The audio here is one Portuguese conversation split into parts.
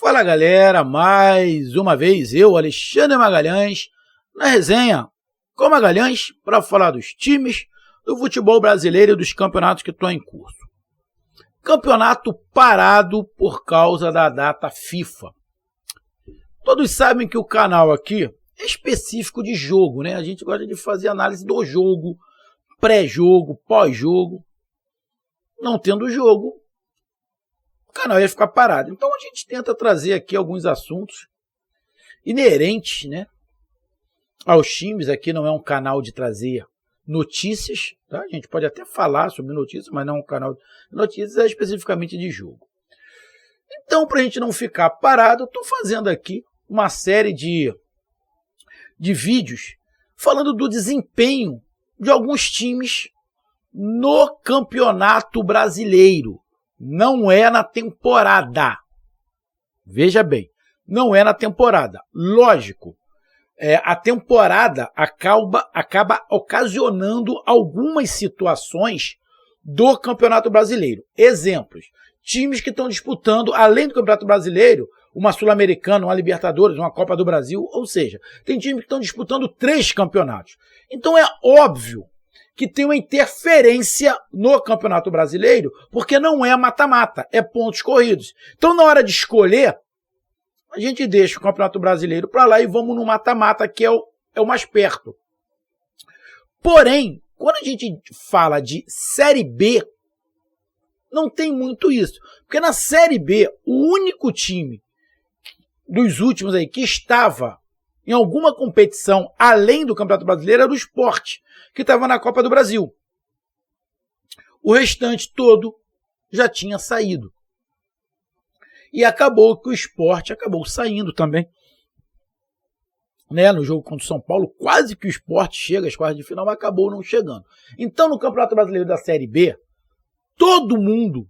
Fala galera, mais uma vez eu, Alexandre Magalhães, na resenha com Magalhães para falar dos times do futebol brasileiro e dos campeonatos que estão em curso. Campeonato parado por causa da data FIFA. Todos sabem que o canal aqui é específico de jogo, né? A gente gosta de fazer análise do jogo, pré-jogo, pós-jogo. Não tendo jogo, o canal ia ficar parado. Então a gente tenta trazer aqui alguns assuntos inerentes, né, aos times. Aqui não é um canal de trazer notícias, tá? A gente pode até falar sobre notícias, mas não é um canal de notícias, é especificamente de jogo. Então, para a gente não ficar parado, eu estou fazendo aqui uma série de vídeos falando do desempenho de alguns times no Campeonato Brasileiro. Não é na temporada. Veja bem, não é na temporada. Lógico, a temporada acaba ocasionando algumas situações do Campeonato Brasileiro. Exemplos, times que estão disputando, além do Campeonato Brasileiro, uma Sul-Americana, uma Libertadores, uma Copa do Brasil, ou seja, tem times que estão disputando 3 campeonatos. Então é óbvio que tem uma interferência no Campeonato Brasileiro, porque não é mata-mata, é pontos corridos. Então, na hora de escolher, a gente deixa o Campeonato Brasileiro para lá e vamos no mata-mata, que é o mais perto. Porém, quando a gente fala de Série B, não tem muito isso. Porque na Série B, o único time dos últimos aí que estava em alguma competição além do Campeonato Brasileiro era o Sport, que estava na Copa do Brasil. O restante todo já tinha saído. E acabou que o Sport acabou saindo também. Né? No jogo contra o São Paulo, quase que o Sport chega às quartas de final, mas acabou não chegando. Então, no Campeonato Brasileiro da Série B, todo mundo,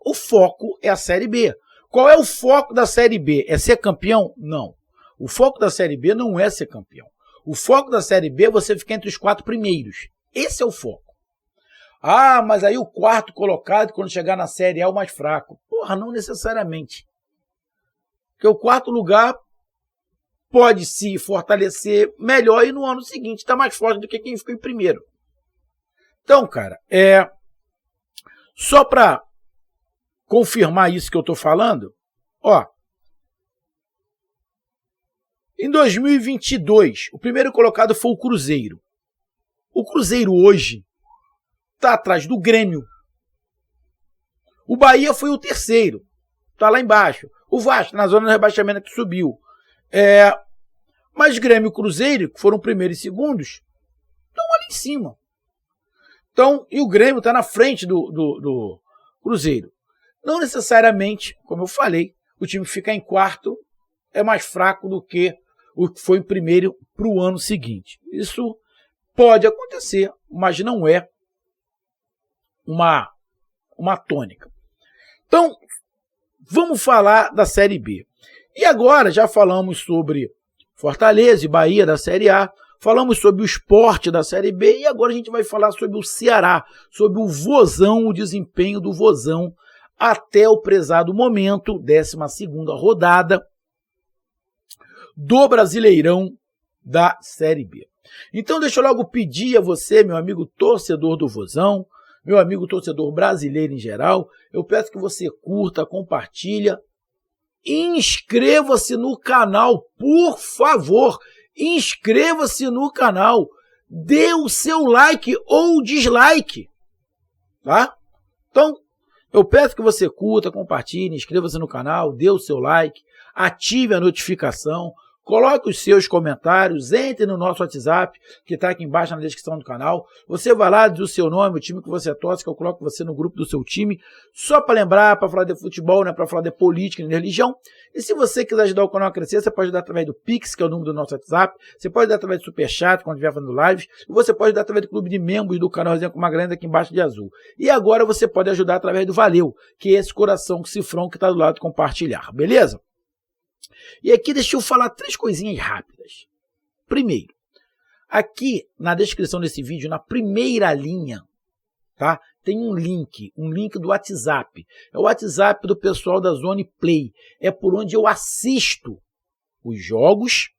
o foco é a Série B. Qual é o foco da Série B? É ser campeão? Não. O foco da Série B não é ser campeão. O foco da Série B é você ficar entre os 4 primeiros. Esse é o foco. Ah, mas aí o quarto colocado, quando chegar na Série A, é o mais fraco. Porra, não necessariamente. Porque o quarto lugar pode se fortalecer melhor e no ano seguinte está mais forte do que quem ficou em primeiro. Então, cara, só para confirmar isso que eu estou falando, ó, em 2022, o primeiro colocado foi o Cruzeiro. O Cruzeiro hoje está atrás do Grêmio. O Bahia foi o terceiro, está lá embaixo. O Vasco, na zona de rebaixamento, que subiu. Mas Grêmio e Cruzeiro, que foram primeiro e segundos, estão ali em cima. Então, e o Grêmio está na frente do Cruzeiro. Não necessariamente, como eu falei, o time que fica em quarto é mais fraco do que o que foi em primeiro para o ano seguinte. Isso pode acontecer, mas não é uma tônica. Então, vamos falar da Série B. E agora já falamos sobre Fortaleza e Bahia da Série A, falamos sobre o Sport da Série B e agora a gente vai falar sobre o Ceará, sobre o Vozão, o desempenho do Vozão até o prezado momento, 12ª rodada do Brasileirão da Série B. Então deixa eu logo pedir a você, meu amigo torcedor do Vozão, meu amigo torcedor brasileiro em geral, eu peço que você curta, compartilha, inscreva-se no canal, por favor, inscreva-se no canal, dê o seu like ou dislike, tá? Então, eu peço que você curta, compartilhe, inscreva-se no canal, dê o seu like, ative a notificação, coloque os seus comentários, entre no nosso WhatsApp, que está aqui embaixo na descrição do canal. Você vai lá, diz o seu nome, o time que você torce, que eu coloco você no grupo do seu time, só para lembrar, para falar de futebol, né, para falar de política e de religião. E se você quiser ajudar o canal a crescer, você pode ajudar através do Pix, que é o número do nosso WhatsApp, você pode ajudar através do Superchat, quando estiver fazendo lives, e você pode ajudar através do clube de membros do canal Resenha com Magalhães, aqui embaixo de azul. E agora você pode ajudar através do Valeu, que é esse coração cifrão que está do lado de compartilhar, beleza? E aqui deixa eu falar 3 coisinhas rápidas. Primeiro, aqui na descrição desse vídeo, na primeira linha, tá? tem um link do WhatsApp. É o WhatsApp do pessoal da Zone Play. É por onde eu assisto os jogos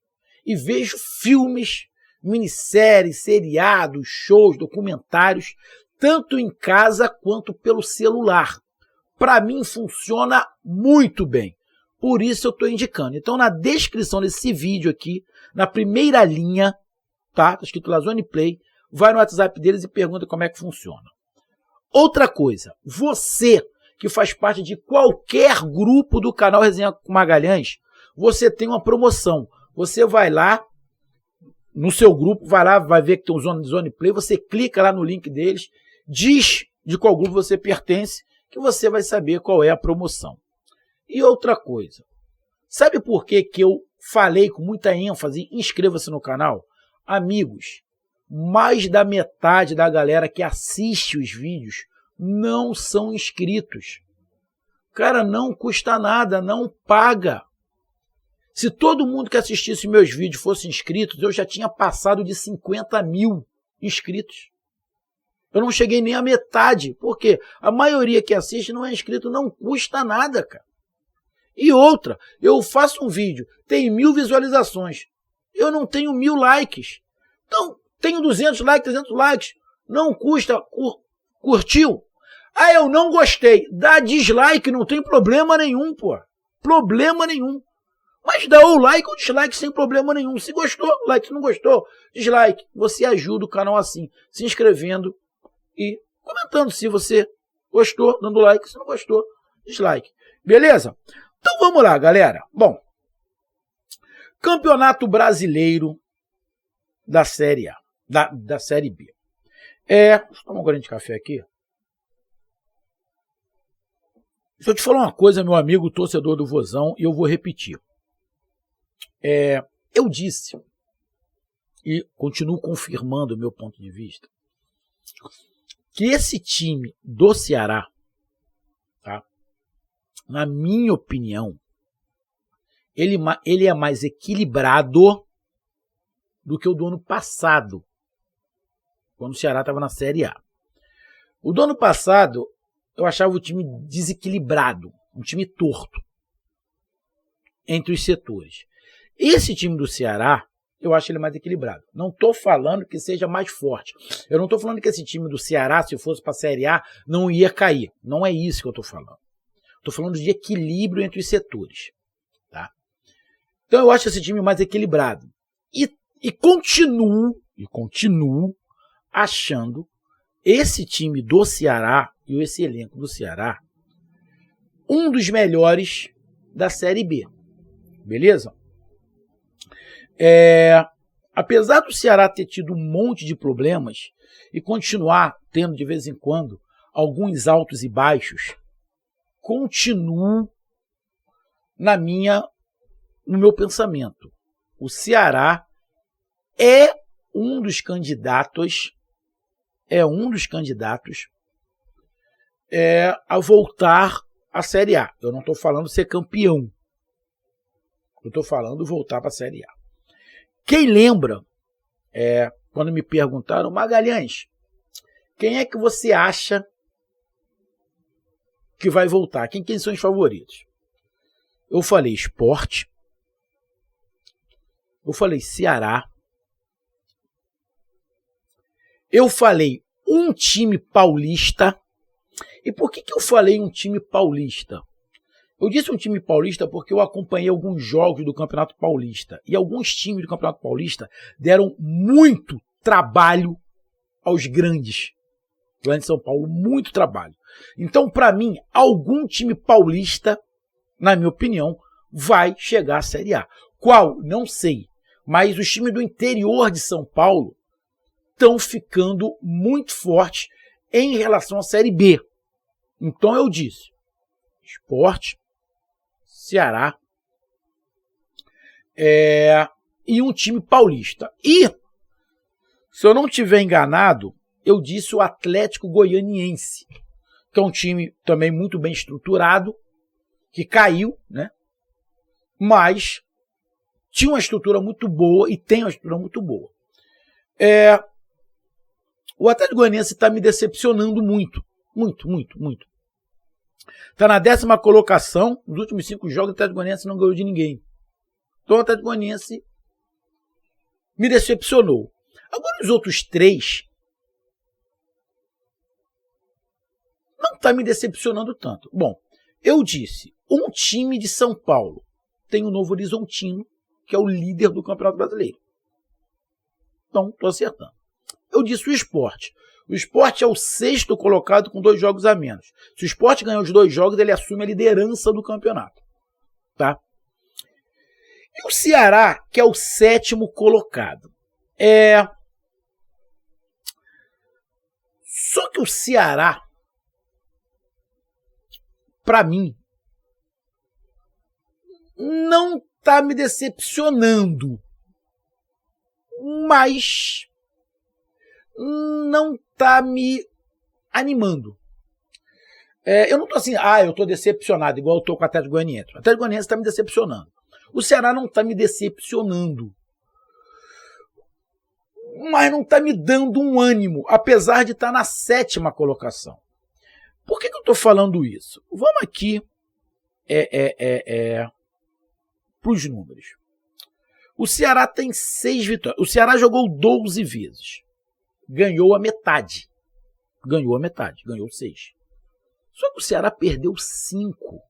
e vejo filmes, minisséries, seriados, shows, documentários, tanto em casa quanto pelo celular. Para mim funciona muito bem. Por isso eu estou indicando. Então na descrição desse vídeo aqui, na primeira linha, tá escrito lá Zone Play, vai no WhatsApp deles e pergunta como é que funciona. Outra coisa, você que faz parte de qualquer grupo do canal Resenha com Magalhães, você tem uma promoção. Você vai lá no seu grupo, vai lá, vai ver que tem um Zone Play, você clica lá no link deles, diz de qual grupo você pertence, que você vai saber qual é a promoção. E outra coisa, sabe por que eu falei com muita ênfase, inscreva-se no canal? Amigos, mais da metade da galera que assiste os vídeos não são inscritos. Cara, não custa nada, não paga. Se todo mundo que assistisse meus vídeos fosse inscrito, eu já tinha passado de 50 mil inscritos. Eu não cheguei nem à metade, porque a maioria que assiste não é inscrito, não custa nada, cara. E outra, eu faço um vídeo, tem 1000 visualizações, eu não tenho 1000 likes. Então, tenho 200 likes, 300 likes, não custa, curtiu. Ah, eu não gostei, dá dislike, não tem problema nenhum, pô. Problema nenhum. Mas dá o like ou dislike sem problema nenhum. Se gostou, like. Se não gostou, dislike. Você ajuda o canal assim, se inscrevendo e comentando se você gostou, dando like. Se não gostou, dislike. Beleza? Então vamos lá, galera. Bom, Campeonato Brasileiro da Série A, da Série B. Deixa eu tomar um golinho de café aqui. Deixa eu te falar uma coisa, meu amigo torcedor do Vozão, e eu vou repetir. Eu disse, e continuo confirmando o meu ponto de vista, que esse time do Ceará, tá, na minha opinião, ele é mais equilibrado do que o do ano passado, quando o Ceará estava na Série A. O do ano passado, eu achava o time desequilibrado, um time torto entre os setores. Esse time do Ceará, eu acho ele mais equilibrado. Não estou falando que seja mais forte. Eu não estou falando que esse time do Ceará, se fosse para a Série A, não ia cair. Não é isso que eu estou falando. Estou falando de equilíbrio entre os setores. Tá? Então eu acho esse time mais equilibrado. E continuo achando esse time do Ceará e esse elenco do Ceará um dos melhores da Série B. Beleza? Apesar do Ceará ter tido um monte de problemas e continuar tendo de vez em quando alguns altos e baixos, continuo no meu pensamento. O Ceará é um dos candidatos a voltar à Série A. Eu não estou falando ser campeão. Eu estou falando voltar para a Série A. Quem lembra, quando me perguntaram, Magalhães, quem é que você acha que vai voltar? Quem são os favoritos? Eu falei Sport, eu falei Ceará, eu falei um time paulista. E por que eu falei um time paulista? Eu disse um time paulista porque eu acompanhei alguns jogos do Campeonato Paulista. E alguns times do Campeonato Paulista deram muito trabalho aos grandes. Lá em São Paulo, muito trabalho. Então, para mim, algum time paulista, na minha opinião, vai chegar à Série A. Qual? Não sei. Mas os times do interior de São Paulo estão ficando muito fortes em relação à Série B. Então eu disse, Sport, Ceará e um time paulista. E, se eu não estiver enganado, eu disse o Atlético Goianiense, que é um time também muito bem estruturado, que caiu, né? Mas tinha uma estrutura muito boa e tem uma estrutura muito boa. O Atlético Goianiense está me decepcionando muito. Muito, muito, muito. Está na 10ª colocação. Nos últimos 5 jogos, o Atlético Goianiense não ganhou de ninguém. Então o Atlético Goianiense me decepcionou. Agora os outros 3 não está me decepcionando tanto. Bom, eu disse, um time de São Paulo tem o Novo Horizontino, que é o líder do Campeonato Brasileiro. Então, estou acertando. Eu disse o Sport. O Sport é o 6º colocado com 2 jogos a menos. Se o Sport ganhar os 2 jogos, ele assume a liderança do campeonato. Tá? E o Ceará, que é o 7º colocado. Só que o Ceará, para mim, não está me decepcionando, mas não está me animando. Eu não estou assim, eu estou decepcionado, igual eu estou com o Atlético Goianiense. O Atlético Goianiense está me decepcionando. O Ceará não está me decepcionando, mas não está me dando um ânimo, apesar de estar na 7ª colocação. Por que eu estou falando isso? Vamos aqui para os números. O Ceará tem 6 vitórias. O Ceará jogou 12 vezes. Ganhou a metade. Ganhou 6. Só que o Ceará perdeu 5.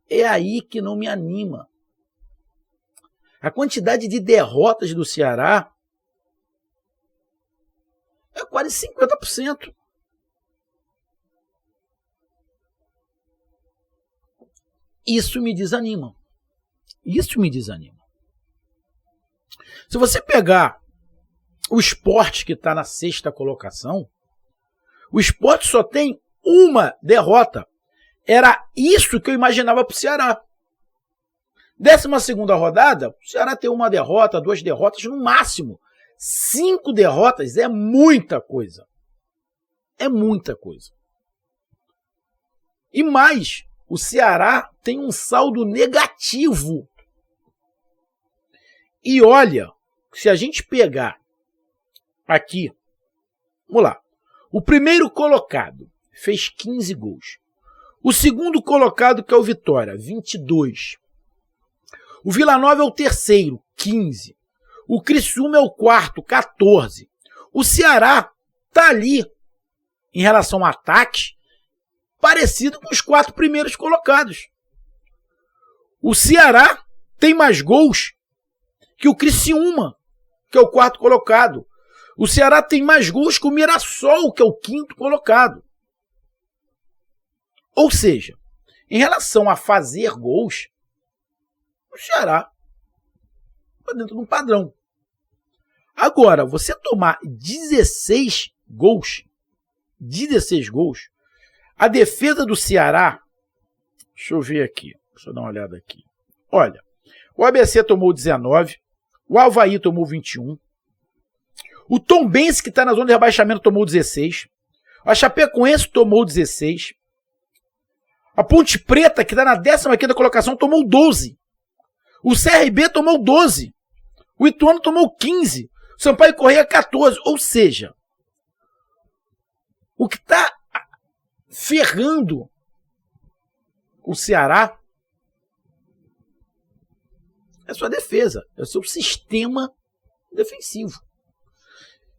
É aí que não me anima. A quantidade de derrotas do Ceará é quase 50%. Isso me desanima. Se você pegar o Sport, que está na 6ª colocação, o Sport só tem uma derrota. Era isso que eu imaginava para o Ceará. 12ª rodada, o Ceará tem uma derrota, 2 derrotas no máximo. 5 derrotas é muita coisa. E mais, o Ceará tem um saldo negativo. E olha, se a gente pegar aqui, vamos lá. O primeiro colocado fez 15 gols. O segundo colocado, que é o Vitória, 22. O Vila Nova é o terceiro, 15. O Criciúma é o quarto, 14. O Ceará está ali, em relação ao ataque, parecido com os 4 primeiros colocados. O Ceará tem mais gols que o Criciúma, que é o 4º colocado. O Ceará tem mais gols que o Mirassol, que é o 5º colocado. Ou seja, em relação a fazer gols, o Ceará está dentro de um padrão. Agora, você tomar 16 gols, a defesa do Ceará, deixa eu ver aqui, deixa eu dar uma olhada aqui. Olha, o ABC tomou 19, o Avaí tomou 21, o Tombense, que está na zona de rebaixamento, tomou 16, a Chapecoense tomou 16, a Ponte Preta, que está na 15ª colocação, tomou 12, o CRB tomou 12, o Ituano tomou 15, o Sampaio Corrêa 14, ou seja, o que está ferrando o Ceará é sua defesa, é o seu sistema defensivo.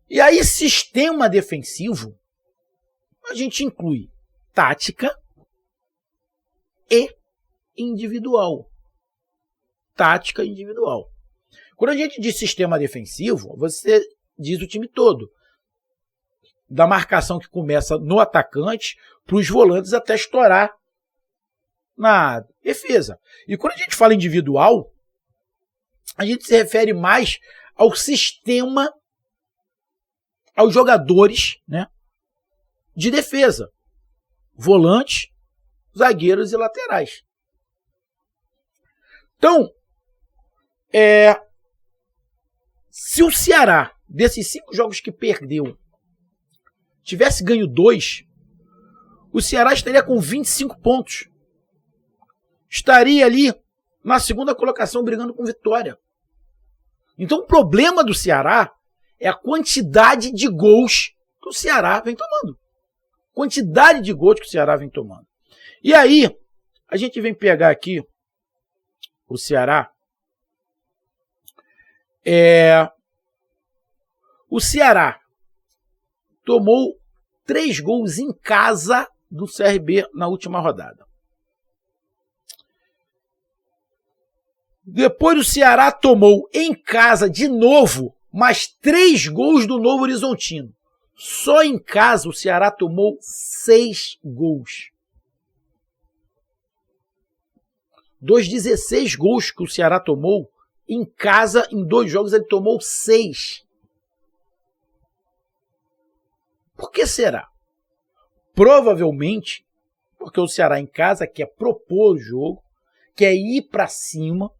E aí, sistema defensivo, a gente inclui tática e individual. Quando a gente diz sistema defensivo, você diz o time todo. Da marcação que começa no atacante para os volantes até estourar na defesa. E quando a gente fala individual, a gente se refere mais ao sistema, aos jogadores, né, de defesa. Volantes, zagueiros e laterais. Então, se o Ceará, desses 5 jogos que perdeu, tivesse ganho 2, o Ceará estaria com 25 pontos. Estaria ali na 2ª colocação brigando com Vitória. Então o problema do Ceará é a quantidade de gols que o Ceará vem tomando. Quantidade de gols que o Ceará vem tomando. E aí, a gente vem pegar aqui o Ceará. O Ceará tomou 3 gols em casa do CRB na última rodada. Depois o Ceará tomou em casa de novo mais 3 gols do Novo Horizontino. Só em casa o Ceará tomou 6 gols. Dos 16 gols que o Ceará tomou, em casa, em 2 jogos, ele tomou 6. Por que será? Provavelmente porque o Ceará em casa quer propor o jogo, quer ir para cima,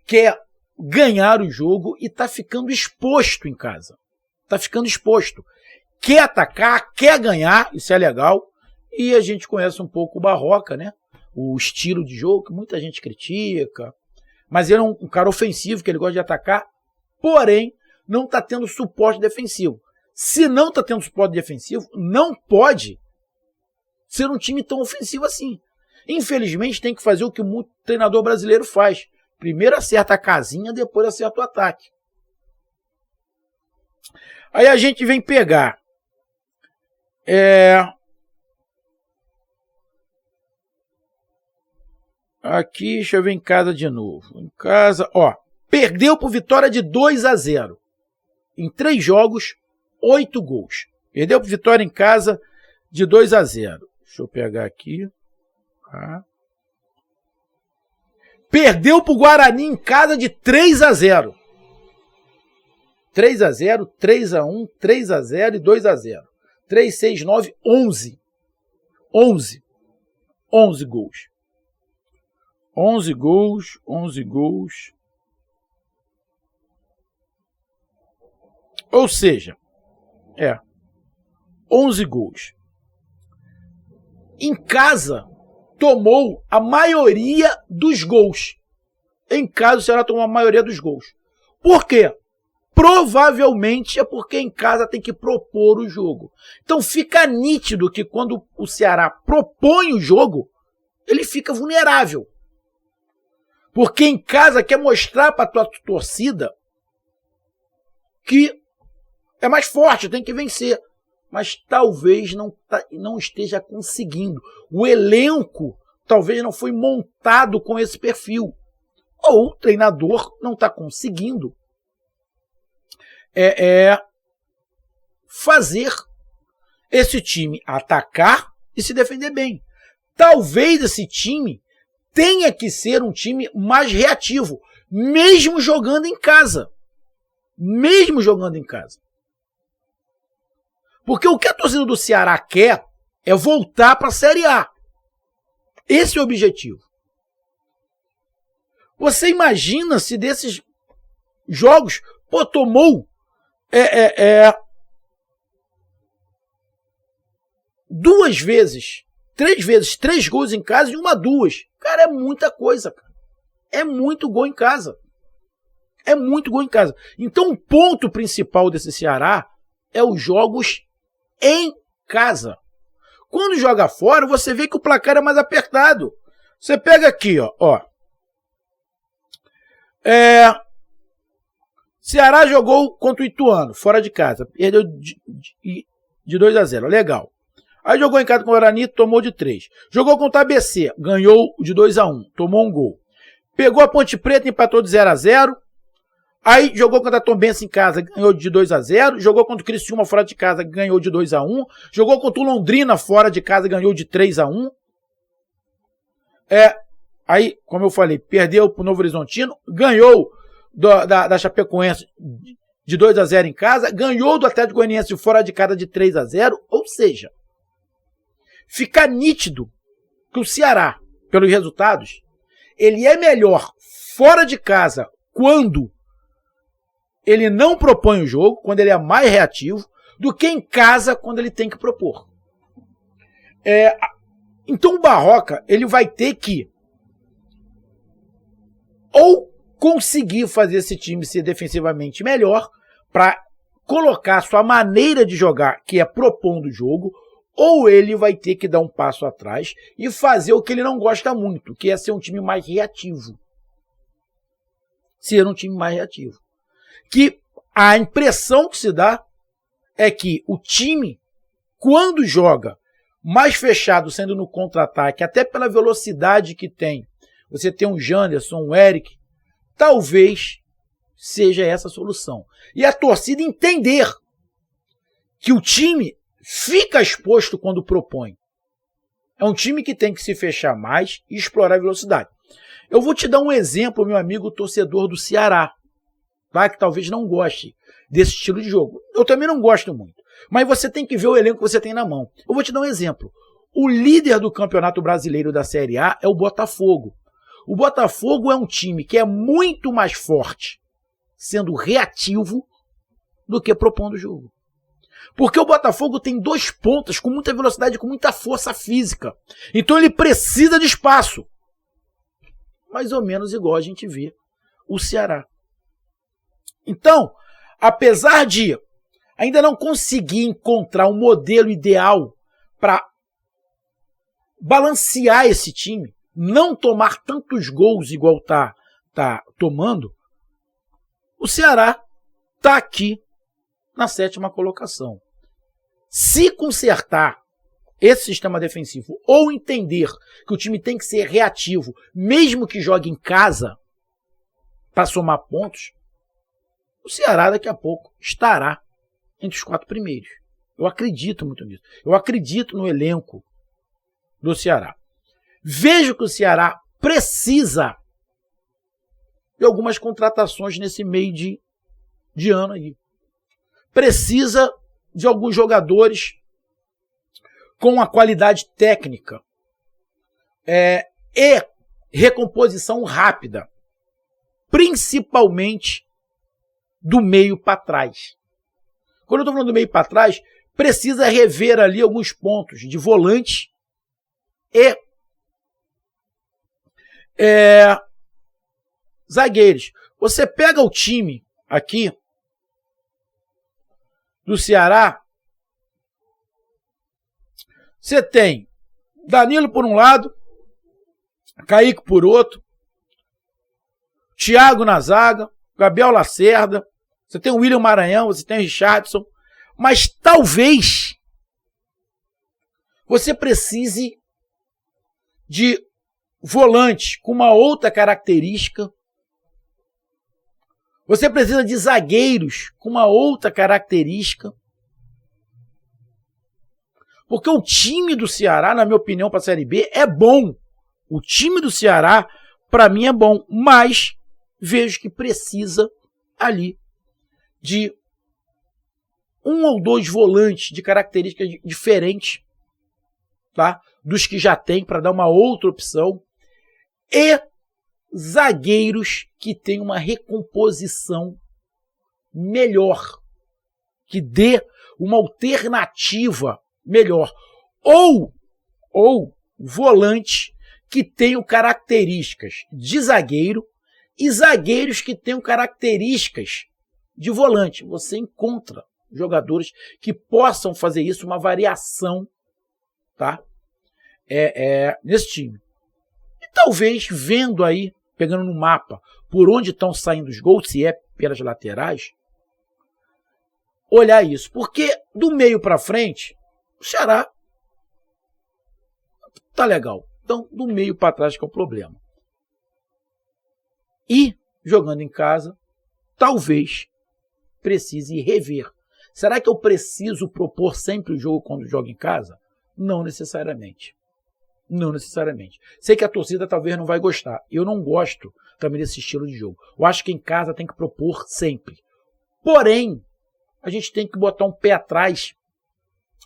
quer ganhar o jogo e está ficando exposto em casa. Está ficando exposto. Quer atacar, quer ganhar, isso é legal. E a gente conhece um pouco o Barroca, né? O estilo de jogo que muita gente critica. Mas ele é um cara ofensivo, que ele gosta de atacar, porém não está tendo suporte defensivo. Se não está tendo suporte defensivo, não pode ser um time tão ofensivo assim. Infelizmente tem que fazer o que muito treinador brasileiro faz. Primeiro acerta a casinha, depois acerta o ataque. Aí a gente vem pegar aqui, deixa eu ver em casa de novo. Em casa, perdeu por Vitória de 2-0. Em 3 jogos, 8 gols. Perdeu por Vitória em casa de 2-0. Deixa eu pegar aqui. Perdeu para o Guarani em casa de 3-0. 3-0, 3-1, 3-0 e 2-0. 3, 6, 9, 11. 11 gols. 11 gols, 11 gols. Ou seja, 11 gols. Em casa, tomou a maioria dos gols. Em casa, o Ceará tomou a maioria dos gols. Por quê? Provavelmente é porque em casa tem que propor o jogo. Então fica nítido que quando o Ceará propõe o jogo, ele fica vulnerável. Porque em casa quer mostrar para a tua torcida que é mais forte, tem que vencer. Mas talvez não esteja conseguindo. O elenco talvez não foi montado com esse perfil. Ou o treinador não está conseguindo fazer esse time atacar e se defender bem. Talvez esse time tenha que ser um time mais reativo, mesmo jogando em casa. Mesmo jogando em casa. Porque o que a torcida do Ceará quer é voltar para a Série A. Esse é o objetivo. Você imagina se desses jogos, tomou 2 vezes, 3 vezes, 3 gols em casa e 2. Cara, é muita coisa, cara. É muito gol em casa. É muito gol em casa. Então o ponto principal desse Ceará é os jogos em casa. Quando joga fora, você vê que o placar é mais apertado. Você pega aqui, Ceará jogou contra o Ituano, fora de casa. Perdeu de 2-0, legal. Aí jogou em casa com o Guarani, tomou de 3. Jogou contra o ABC, ganhou de 2-1, tomou um gol. Pegou a Ponte Preta, empatou de 0-0. Aí jogou contra a Tombense em casa, ganhou de 2-0. Jogou contra o Criciúma fora de casa, ganhou de 2-1. Jogou contra o Londrina fora de casa, ganhou de 3-1. Aí, como eu falei, perdeu para o Novo Horizontino, ganhou da Chapecoense de 2-0 em casa, ganhou do Atlético Goianiense fora de casa de 3-0. Ou seja, fica nítido que o Ceará, pelos resultados, ele é melhor fora de casa quando ele não propõe o jogo, quando ele é mais reativo, do que em casa quando ele tem que propor. Então o Barroca ele vai ter que ou conseguir fazer esse time ser defensivamente melhor para colocar sua maneira de jogar, que é propondo o jogo, ou ele vai ter que dar um passo atrás e fazer o que ele não gosta muito, que é ser um time mais reativo. Ser um time mais reativo. Que a impressão que se dá é que o time, quando joga mais fechado, sendo no contra-ataque, até pela velocidade que tem, você tem um Janderson, um Eric, talvez seja essa a solução. E a torcida entender que o time fica exposto quando propõe. É um time que tem que se fechar mais e explorar a velocidade. Eu vou te dar um exemplo, meu amigo torcedor do Ceará, tá? Que talvez não goste desse estilo de jogo. Eu também não gosto muito. Mas você tem que ver o elenco que você tem na mão. Eu vou te dar um exemplo. O líder do Campeonato Brasileiro da Série A é o Botafogo. O Botafogo é um time que é muito mais forte sendo reativo do que propondo o jogo. Porque o Botafogo tem 2 pontas com muita velocidade, com muita força física. Então ele precisa de espaço. Mais ou menos igual a gente vê o Ceará. Então, apesar de ainda não conseguir encontrar um modelo ideal para balancear esse time, não tomar tantos gols igual tá tomando, o Ceará está aqui na 7ª colocação. Se consertar esse sistema defensivo ou entender que o time tem que ser reativo, mesmo que jogue em casa, para somar pontos, o Ceará daqui a pouco estará entre os 4 primeiros. Eu acredito muito nisso. Eu acredito no elenco do Ceará. Vejo que o Ceará precisa de algumas contratações nesse meio de ano aí. Precisa de alguns jogadores com a qualidade técnica e recomposição rápida, principalmente do meio para trás. Quando eu estou falando do meio para trás, precisa rever ali alguns pontos de volante e zagueiros. Você pega o time aqui do Ceará, você tem Danilo por um lado, Kaique por outro, Thiago na zaga, Gabriel Lacerda, você tem o William Maranhão, você tem o Richardson, mas talvez você precise de volante com uma outra característica. Você precisa de zagueiros com uma outra característica. Porque o time do Ceará, na minha opinião, para a Série B, é bom. O time do Ceará, para mim, é bom. Mas vejo que precisa ali de 1 ou 2 volantes de características diferentes, tá? Dos que já tem, para dar uma outra opção. E zagueiros que têm uma recomposição melhor, que dê uma alternativa melhor, ou volante que tenham características de zagueiro e zagueiros que tenham características de volante. Você encontra jogadores que possam fazer isso, uma variação, tá? Nesse time. E talvez vendo aí, pegando no mapa, por onde estão saindo os gols, se é pelas laterais, olhar isso. Porque do meio para frente, o Ceará tá legal. Então, do meio para trás que é o problema. E, jogando em casa, talvez precise rever. Será que eu preciso propor sempre o jogo quando jogo em casa? Não necessariamente. Não necessariamente. Sei que a torcida talvez não vai gostar. Eu não gosto também desse estilo de jogo. Eu acho que em casa tem que propor sempre. Porém, a gente tem que botar um pé atrás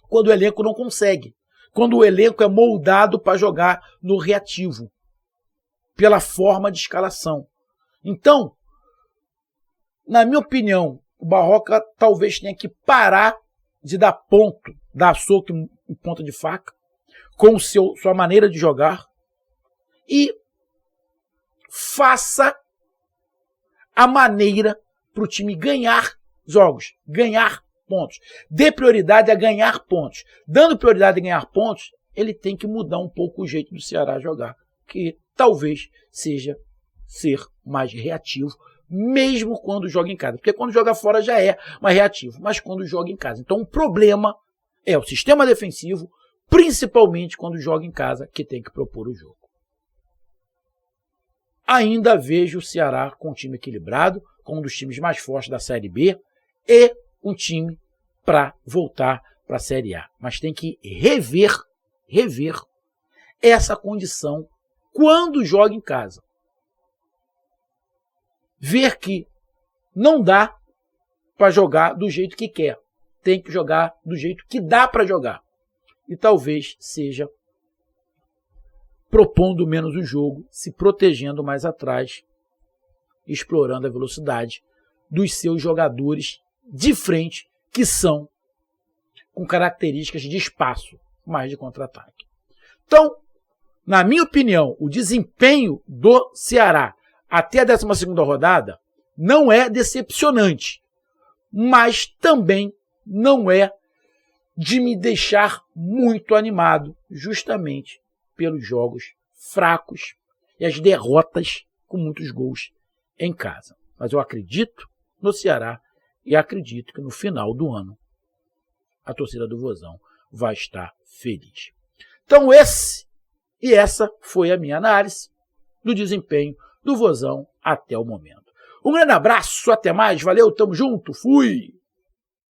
quando o elenco não consegue. Quando o elenco é moldado para jogar no reativo. Pela forma de escalação. Então, na minha opinião, o Barroca talvez tenha que parar de dar soco em ponta de faca, com sua maneira de jogar, e faça a maneira para o time ganhar jogos, ganhar pontos. Dê prioridade a ganhar pontos. Dando prioridade a ganhar pontos, ele tem que mudar um pouco o jeito do Ceará jogar, que talvez seja ser mais reativo, mesmo quando joga em casa. Porque quando joga fora já é mais reativo, mas quando joga em casa. Então o problema é o sistema defensivo, principalmente quando joga em casa, que tem que propor o jogo. Ainda vejo o Ceará com um time equilibrado, com um dos times mais fortes da Série B e um time para voltar para a Série A. Mas tem que rever essa condição quando joga em casa. Ver que não dá para jogar do jeito que quer. Tem que jogar do jeito que dá para jogar. E talvez seja propondo menos o jogo, se protegendo mais atrás, explorando a velocidade dos seus jogadores de frente, que são com características de espaço, mais de contra-ataque. Então, na minha opinião, o desempenho do Ceará até a 12ª rodada não é decepcionante, mas também não é de me deixar muito animado, justamente pelos jogos fracos e as derrotas com muitos gols em casa. Mas eu acredito no Ceará e acredito que no final do ano a torcida do Vozão vai estar feliz. Então essa foi a minha análise do desempenho do Vozão até o momento. Um grande abraço, até mais, valeu, tamo junto, fui!